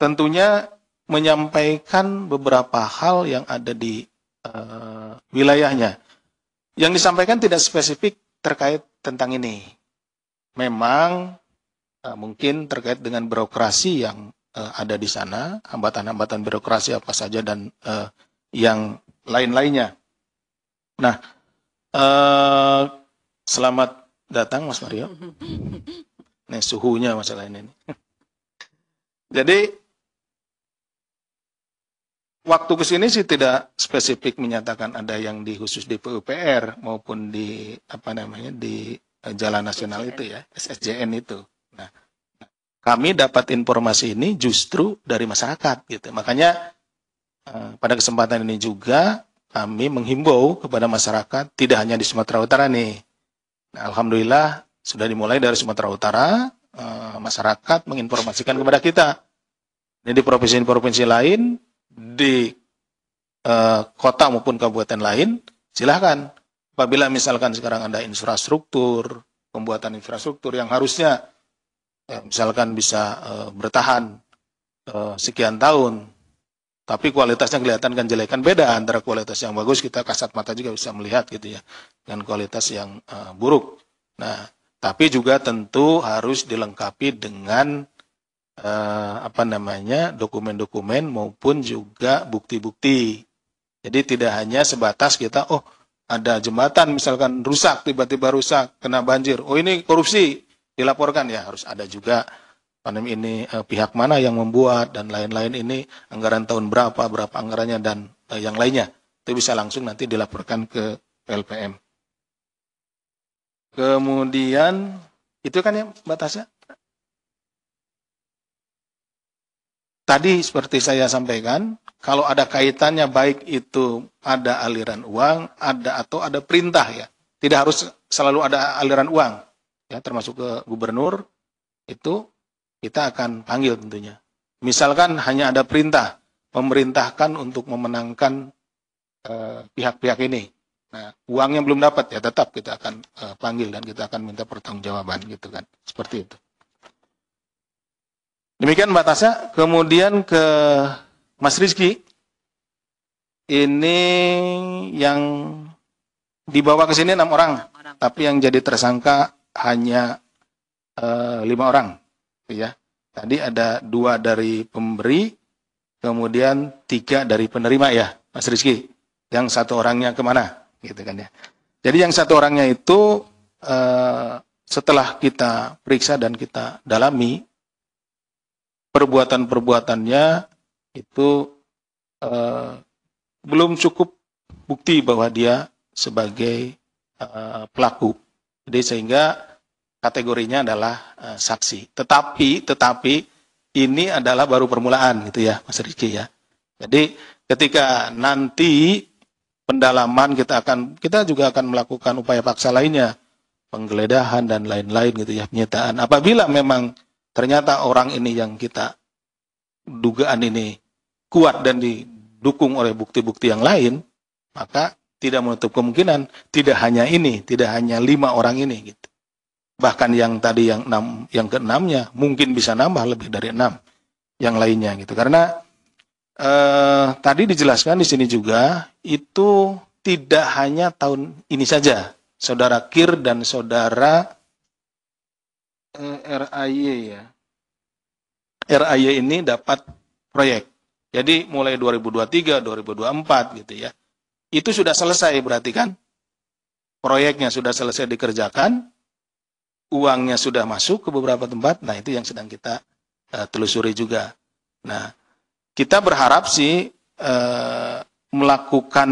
tentunya menyampaikan beberapa hal yang ada di wilayahnya. Yang disampaikan tidak spesifik terkait tentang ini. Memang mungkin terkait dengan birokrasi yang ada di sana, hambatan-hambatan birokrasi apa saja dan yang lain-lainnya. Nah, selamat datang Mas Mario. Nih suhunya masalah ini. Jadi waktu kesini sih tidak spesifik menyatakan ada yang khusus di PUPR maupun di di Jalan Nasional itu ya, SSJN itu. Nah, kami dapat informasi ini justru dari masyarakat gitu. Makanya pada kesempatan ini juga kami menghimbau kepada masyarakat tidak hanya di Sumatera Utara nih. Nah, alhamdulillah sudah dimulai dari Sumatera Utara, masyarakat menginformasikan kepada kita. Ini di provinsi-provinsi lain, di kota maupun kabupaten lain, silahkan. Apabila misalkan sekarang ada infrastruktur, pembuatan infrastruktur yang harusnya misalkan bisa bertahan sekian tahun, tapi kualitasnya kelihatan kan jelek, kan beda antara kualitas yang bagus, kita kasat mata juga bisa melihat gitu ya, dengan kualitas yang buruk. Nah, tapi juga tentu harus dilengkapi dengan dokumen-dokumen maupun juga bukti-bukti. Jadi tidak hanya sebatas kita, ada jembatan misalkan rusak, tiba-tiba rusak, kena banjir. Oh ini korupsi, dilaporkan ya. Harus ada juga ini pihak mana yang membuat dan lain-lain, ini anggaran tahun berapa anggarannya dan yang lainnya. Itu bisa langsung nanti dilaporkan ke PLPM. Kemudian itu kan ya Mbak Tasya. Tadi seperti saya sampaikan, kalau ada kaitannya baik itu ada aliran uang, atau ada perintah ya. Tidak harus selalu ada aliran uang. Ya, termasuk ke gubernur, itu kita akan panggil tentunya. Misalkan hanya ada perintah, memerintahkan untuk memenangkan pihak-pihak ini. Nah, uangnya belum dapat ya tetap kita akan panggil dan kita akan minta pertanggungjawaban gitu kan. Seperti itu. Demikian Mbak Tasya. Kemudian ke Mas Rizky. Ini yang dibawa ke sini 6 orang, tapi yang jadi tersangka hanya 5 orang. Ya. Tadi ada 2 dari pemberi, kemudian 3 dari penerima ya, Mas Rizky. Yang 1 orangnya kemana? Gitu kan ya. Jadi yang 1 orangnya itu setelah kita periksa dan kita dalami, perbuatan-perbuatannya itu belum cukup bukti bahwa dia sebagai pelaku. Jadi sehingga kategorinya adalah saksi. Tetapi ini adalah baru permulaan gitu ya, Mas Rizky ya. Jadi ketika nanti pendalaman kita juga akan melakukan upaya paksa lainnya, penggeledahan dan lain-lain gitu ya, penyitaan. Apabila memang ternyata orang ini yang kita dugaan ini kuat dan didukung oleh bukti-bukti yang lain, maka tidak menutup kemungkinan tidak hanya 5 orang ini gitu. Bahkan yang tadi yang ke-6-nya mungkin bisa nambah lebih dari 6 yang lainnya gitu. Karena tadi dijelaskan di sini juga itu tidak hanya tahun ini saja. Saudara Kir dan saudara RAY ya. RAY ini dapat proyek. Jadi mulai 2023, 2024 gitu ya. Itu sudah selesai berarti kan? Proyeknya sudah selesai dikerjakan, uangnya sudah masuk ke beberapa tempat. Nah, itu yang sedang kita telusuri juga. Nah, kita berharap sih melakukan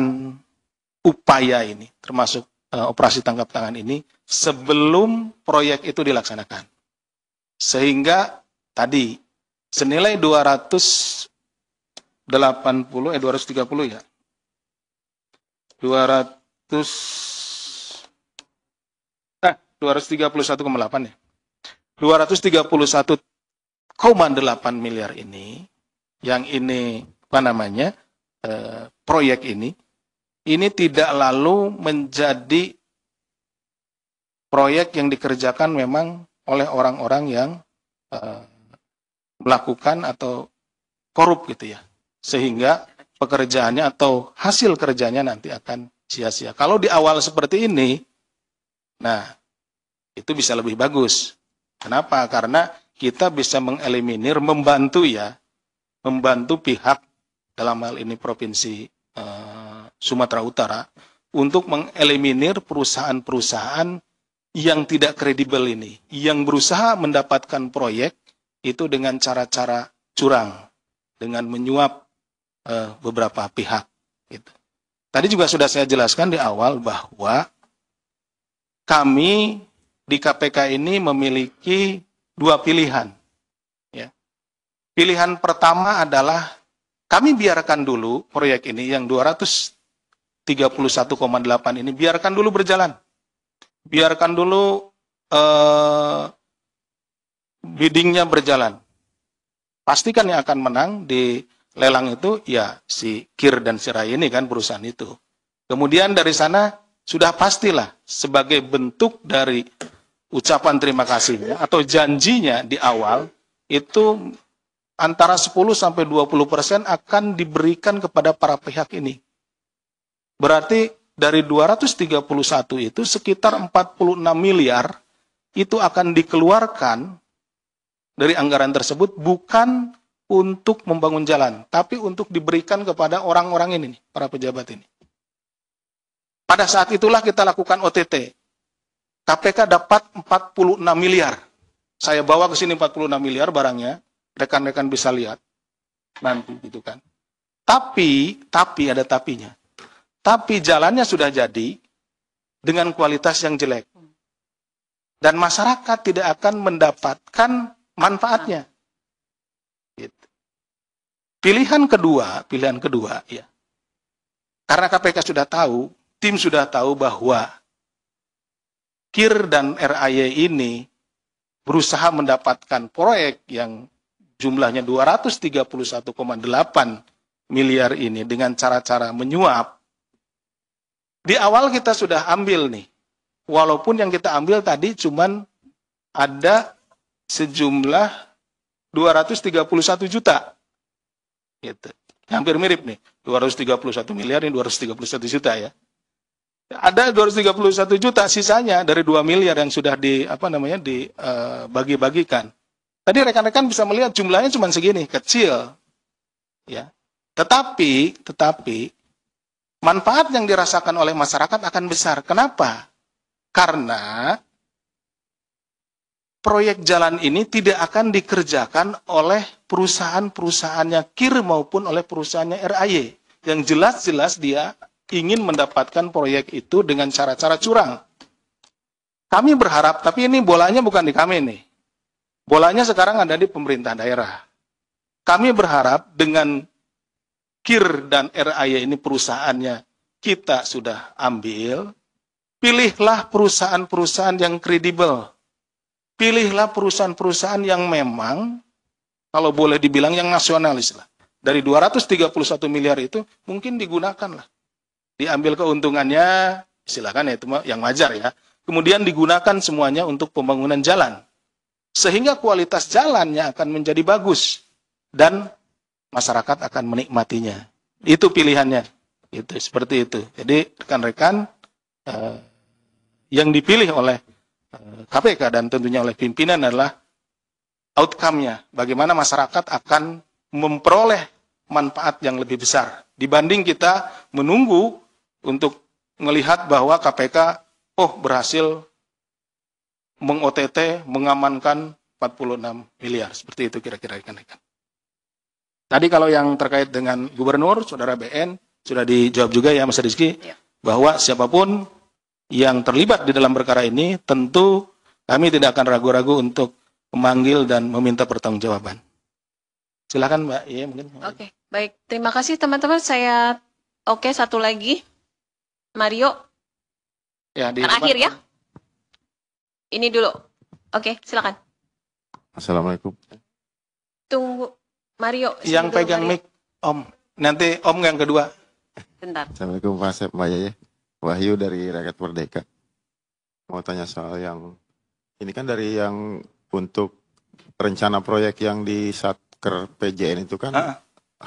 upaya ini, termasuk operasi tangkap tangan ini, sebelum proyek itu dilaksanakan. Sehingga tadi senilai 230 ya. 231,8 ya. 231,8 miliar ini, yang ini proyek ini tidak lalu menjadi proyek yang dikerjakan memang oleh orang-orang yang melakukan atau korup gitu ya. Sehingga pekerjaannya atau hasil kerjanya nanti akan sia-sia. Kalau di awal seperti ini, nah itu bisa lebih bagus. Kenapa? Karena kita bisa mengeliminir, membantu pihak dalam hal ini Provinsi Sumatera Utara untuk mengeliminir perusahaan-perusahaan yang tidak kredibel ini, yang berusaha mendapatkan proyek itu dengan cara-cara curang, dengan menyuap beberapa pihak. Gitu. Tadi juga sudah saya jelaskan di awal bahwa kami di KPK ini memiliki 2 pilihan. Ya. Pilihan pertama adalah kami biarkan dulu proyek ini yang 231,8 ini biarkan dulu berjalan. Biarkan dulu biddingnya berjalan. Pastikan yang akan menang di lelang itu ya si Kir dan si Ray ini kan perusahaan itu. Kemudian dari sana sudah pastilah sebagai bentuk dari ucapan terima kasihnya atau janjinya di awal itu antara 10-20% akan diberikan kepada para pihak ini. Berarti dari 231 itu sekitar 46 miliar itu akan dikeluarkan dari anggaran tersebut bukan untuk membangun jalan, tapi untuk diberikan kepada orang-orang ini, para pejabat ini. Pada saat itulah kita lakukan OTT. KPK dapat 46 miliar. Saya bawa ke sini 46 miliar barangnya, rekan-rekan bisa lihat nanti gitu kan. Tapi ada tapinya. Tapi jalannya sudah jadi dengan kualitas yang jelek. Dan masyarakat tidak akan mendapatkan manfaatnya. Pilihan kedua ya. Karena KPK sudah tahu, tim sudah tahu bahwa Kir dan RAY ini berusaha mendapatkan proyek yang jumlahnya 231,8 miliar ini dengan cara-cara menyuap. Di awal kita sudah ambil nih. Walaupun yang kita ambil tadi cuman ada sejumlah 231 juta. Gitu. Hampir mirip nih. 231 miliar ini 231 juta ya. Ada 231 juta sisanya dari 2 miliar yang sudah dibagi-bagikan. Tadi rekan-rekan bisa melihat jumlahnya cuma segini, kecil. Ya. Tetapi manfaat yang dirasakan oleh masyarakat akan besar. Kenapa? Karena proyek jalan ini tidak akan dikerjakan oleh perusahaan-perusahaannya KIR maupun oleh perusahaannya RAY. Yang jelas-jelas dia ingin mendapatkan proyek itu dengan cara-cara curang. Kami berharap, tapi ini bolanya bukan di kami nih. Bolanya sekarang ada di pemerintah daerah. Kami berharap dengan KIR dan RAY ini perusahaannya kita sudah ambil, pilihlah perusahaan-perusahaan yang kredibel. Pilihlah perusahaan-perusahaan yang memang, kalau boleh dibilang yang nasionalis lah. Dari 231 miliar itu mungkin digunakan lah. Diambil keuntungannya, silakan ya, itu yang wajar ya. Kemudian digunakan semuanya untuk pembangunan jalan. Sehingga kualitas jalannya akan menjadi bagus. Dan masyarakat akan menikmatinya. Itu pilihannya. Itu seperti itu. Jadi rekan-rekan yang dipilih oleh KPK dan tentunya oleh pimpinan adalah outcome-nya. Bagaimana masyarakat akan memperoleh manfaat yang lebih besar. Dibanding kita menunggu untuk melihat bahwa KPK berhasil meng-OTT, mengamankan 46 miliar. Seperti itu kira-kira rekan-rekan. Tadi kalau yang terkait dengan gubernur, saudara BN, sudah dijawab juga ya Mas Rizky, bahwa siapapun yang terlibat di dalam perkara ini, tentu kami tidak akan ragu-ragu untuk memanggil dan meminta pertanggungjawaban. Silakan Mbak. Iya, mungkin. Oke, baik. Terima kasih teman-teman. Satu lagi. Mario. Ya, di terakhir ya. Ini dulu. Oke, silakan. Assalamualaikum. Tunggu. Mario. Yang pegang mic, Om. Nanti Om yang kedua. Bentar. Assalamualaikum Pak Asep, Mbak Yaya. Wahyu dari Rakyat Merdeka. Mau tanya soal yang, ini kan dari yang untuk rencana proyek yang di Satker PJN itu kan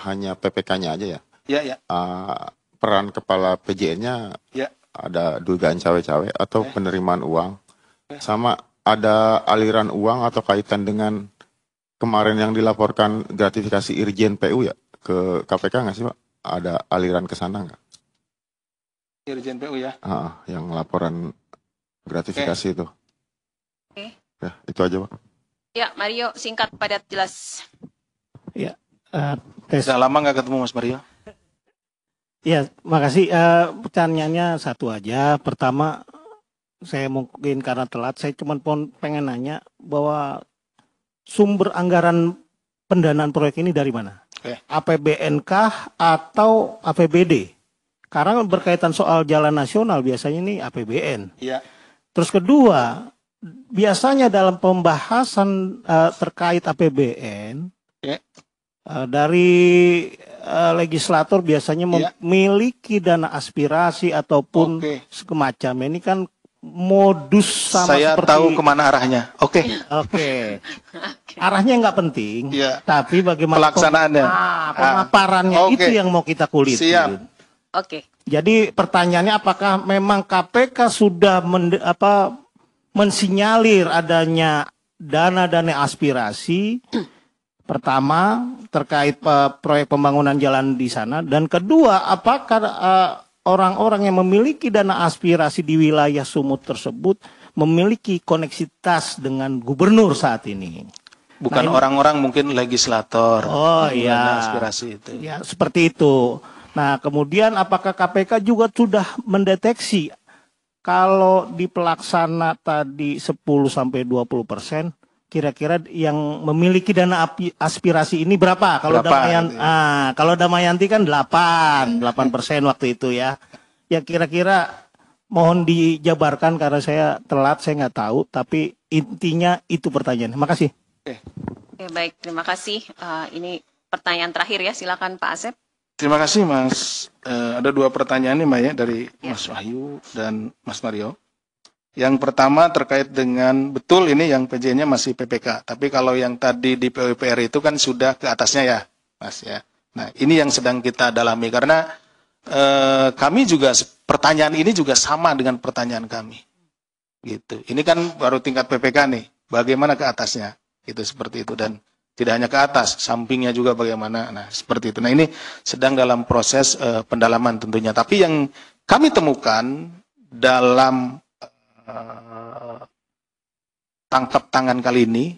hanya PPK-nya aja ya? Iya, ya. Peran kepala PJN-nya ada dugaan cawe-cawe atau penerimaan uang. Sama ada aliran uang atau kaitan dengan kemarin yang dilaporkan gratifikasi Irjen PU ya ke KPK nggak sih Pak? Ada aliran ke sana nggak? Irjen PU ya? Yang laporan gratifikasi itu. Oke. Ya, itu aja Pak. Ya, Mario, singkat, padat, jelas. Ya, Sudah lama nggak ketemu Mas Mario? ya, makasih. Pertanyaannya satu aja. Pertama, saya mungkin karena telat, saya cuma pengen nanya bahwa sumber anggaran pendanaan proyek ini dari mana? APBN kah atau APBD? Karena berkaitan soal jalan nasional biasanya ini APBN. Iya. Terus kedua, biasanya dalam pembahasan terkait APBN, dari legislator biasanya memiliki dana aspirasi ataupun semacam ini kan modus sama saya seperti tahu kemana arahnya. Oke. Arahnya nggak penting, tapi bagaimana pelaksanaannya, pemaparannya itu yang mau kita kulit. Siap. Oke. Jadi pertanyaannya apakah memang KPK sudah mensinyalir adanya dana-dana aspirasi? Pertama terkait proyek pembangunan jalan di sana, dan kedua apakah orang-orang yang memiliki dana aspirasi di wilayah Sumut tersebut memiliki koneksitas dengan gubernur saat ini? Bukan orang-orang mungkin legislator. Oh iya. Aspirasi itu. Ya, seperti itu. Nah, kemudian apakah KPK juga sudah mendeteksi kalau di pelaksana tadi 10-20%, kira-kira yang memiliki dana aspirasi ini berapa? Kalau kalau Damayanti kan 8% waktu itu ya. Ya kira-kira mohon dijabarkan karena saya telat, saya nggak tahu, tapi intinya itu pertanyaan. Makasih. Oke, baik, terima kasih. Ini pertanyaan terakhir ya, silakan Pak Asep. Terima kasih Mas. Ada 2 pertanyaan nih Mbak ya dari Mas Wahyu dan Mas Mario. Yang pertama terkait dengan, betul ini yang PJ-nya masih PPK, tapi kalau yang tadi di PUPR itu kan sudah ke atasnya ya, Mas ya. Nah, ini yang sedang kita dalami karena kami juga, pertanyaan ini juga sama dengan pertanyaan kami. Gitu. Ini kan baru tingkat PPK nih, bagaimana ke atasnya? Itu seperti itu, dan tidak hanya ke atas, sampingnya juga bagaimana. Nah, seperti itu. Nah, ini sedang dalam proses pendalaman tentunya. Tapi yang kami temukan dalam tangkap tangan kali ini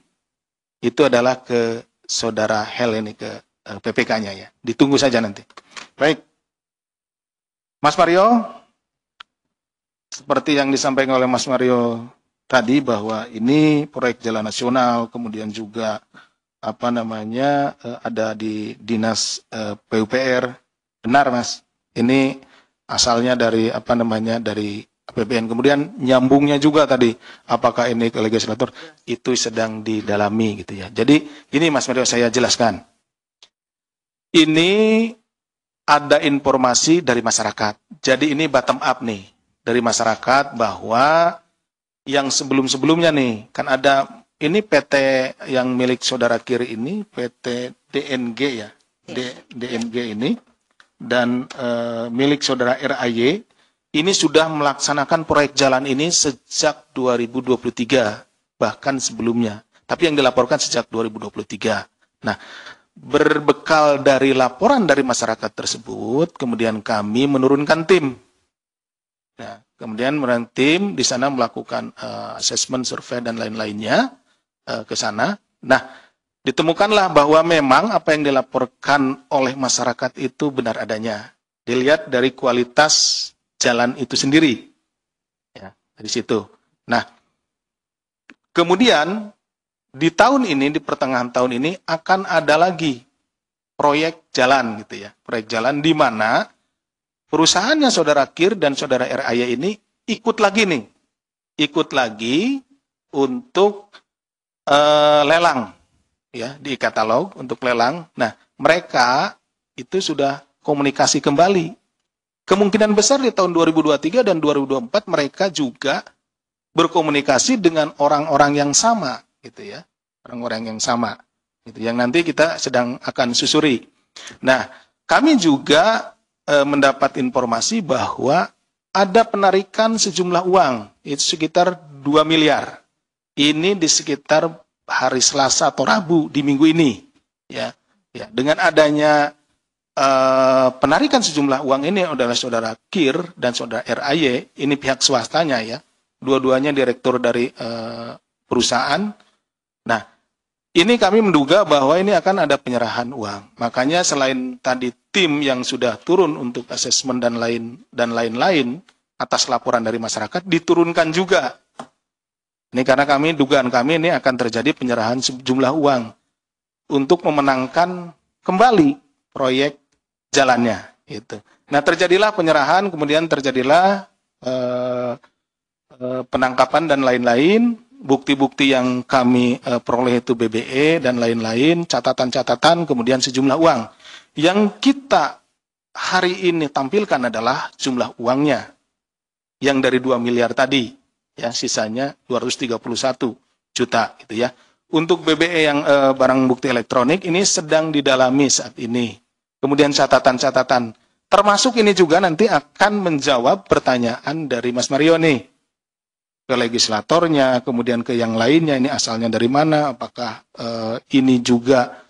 itu adalah ke saudara Hel ini, ke PPK-nya ya. Ditunggu saja nanti. Baik. Mas Mario, seperti yang disampaikan oleh Mas Mario tadi bahwa ini proyek jalan nasional, kemudian juga ada di dinas PUPR. Benar, Mas. Ini asalnya dari dari APBN, kemudian nyambungnya juga tadi, apakah ini ke legislator, itu sedang didalami gitu ya. Jadi ini Mas Mario saya jelaskan. Ini ada informasi dari masyarakat. Jadi ini bottom up nih, dari masyarakat bahwa yang sebelum-sebelumnya nih, kan ada ini PT yang milik saudara kiri ini, PT DNG ya, DNG ini, dan milik saudara RAY, ini sudah melaksanakan proyek jalan ini sejak 2023, bahkan sebelumnya. Tapi yang dilaporkan sejak 2023. Nah, berbekal dari laporan dari masyarakat tersebut, kemudian kami menurunkan tim. Nah, kemudian tim di sana melakukan assessment, survei, dan lain-lainnya ke sana. Nah, ditemukanlah bahwa memang apa yang dilaporkan oleh masyarakat itu benar adanya. Dilihat dari kualitas jalan itu sendiri, ya, dari situ. Nah, kemudian di tahun ini, di pertengahan tahun ini akan ada lagi proyek jalan gitu ya, proyek jalan di mana perusahaannya saudara Kir dan saudara RAY ini ikut lagi untuk lelang, ya, di katalog untuk lelang. Nah, mereka itu sudah komunikasi kembali. Kemungkinan besar di tahun 2023 dan 2024 mereka juga berkomunikasi dengan orang-orang yang sama, gitu ya, orang-orang yang sama, gitu, yang nanti kita sedang akan susuri. Nah, kami juga mendapat informasi bahwa ada penarikan sejumlah uang, itu sekitar 2 miliar. Ini di sekitar hari Selasa atau Rabu di minggu ini, ya, ya, dengan adanya penarikan sejumlah uang ini adalah saudara Kir dan saudara RAY, ini pihak swastanya ya, dua-duanya direktur dari perusahaan. Nah, ini kami menduga bahwa ini akan ada penyerahan uang. Makanya selain tadi tim yang sudah turun untuk asesmen dan lain-lain atas laporan dari masyarakat, diturunkan juga. Ini karena dugaan kami ini akan terjadi penyerahan sejumlah uang untuk memenangkan kembali proyek jalannya, itu. Nah, terjadilah penyerahan, kemudian terjadilah penangkapan dan lain-lain, bukti-bukti yang kami peroleh itu BBE dan lain-lain, catatan-catatan, kemudian sejumlah uang. Yang kita hari ini tampilkan adalah jumlah uangnya, yang dari 2 miliar tadi, ya, sisanya 231 juta, gitu ya. Untuk BBE yang barang bukti elektronik ini sedang didalami saat ini. Kemudian catatan-catatan, termasuk ini juga nanti akan menjawab pertanyaan dari Mas Mario nih, ke legislatornya, kemudian ke yang lainnya, ini asalnya dari mana, apakah ini juga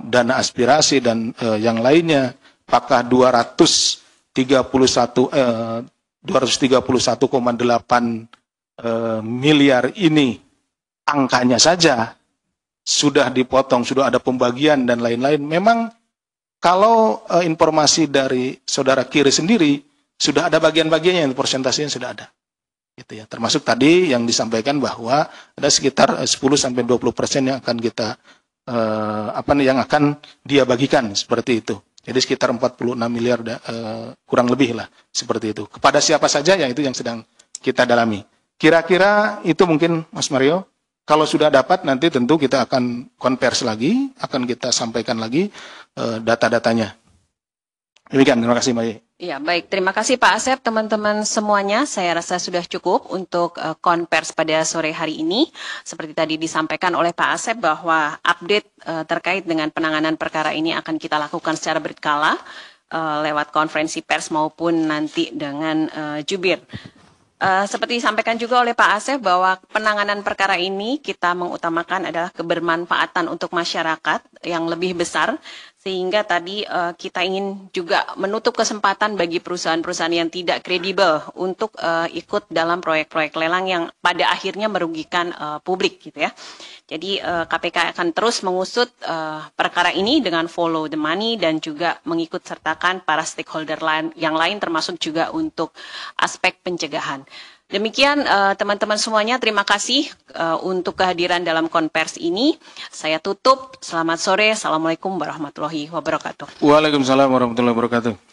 dana aspirasi dan yang lainnya, apakah 231,8 miliar ini angkanya saja sudah dipotong, sudah ada pembagian dan lain-lain. Memang kalau informasi dari saudara Kiri sendiri sudah ada bagian-bagiannya, yang persentasenya sudah ada, gitu ya. Termasuk tadi yang disampaikan bahwa ada sekitar 10-20% yang akan kita yang akan dia bagikan, seperti itu. Jadi sekitar 46 miliar kurang lebih lah, seperti itu. Kepada siapa saja, yang itu yang sedang kita dalami. Kira-kira itu mungkin, Mas Mario. Kalau sudah dapat, nanti tentu kita akan konversi lagi, akan kita sampaikan lagi data-datanya. Demikian, terima kasih Mbak Ye. Ya, baik. Terima kasih Pak Asep, teman-teman semuanya. Saya rasa sudah cukup untuk konvers pada sore hari ini. Seperti tadi disampaikan oleh Pak Asep bahwa update terkait dengan penanganan perkara ini akan kita lakukan secara berkala lewat konferensi pers maupun nanti dengan jubir. Seperti disampaikan juga oleh Pak Asep bahwa penanganan perkara ini kita mengutamakan adalah kebermanfaatan untuk masyarakat yang lebih besar, sehingga tadi kita ingin juga menutup kesempatan bagi perusahaan-perusahaan yang tidak kredibel untuk ikut dalam proyek-proyek lelang yang pada akhirnya merugikan publik gitu ya. Jadi KPK akan terus mengusut perkara ini dengan follow the money dan juga mengikut sertakan para stakeholder yang lain termasuk juga untuk aspek pencegahan. Demikian teman-teman semuanya, terima kasih untuk kehadiran dalam konvers ini. Saya tutup, selamat sore, Assalamualaikum warahmatullahi wabarakatuh. Waalaikumsalam warahmatullahi wabarakatuh.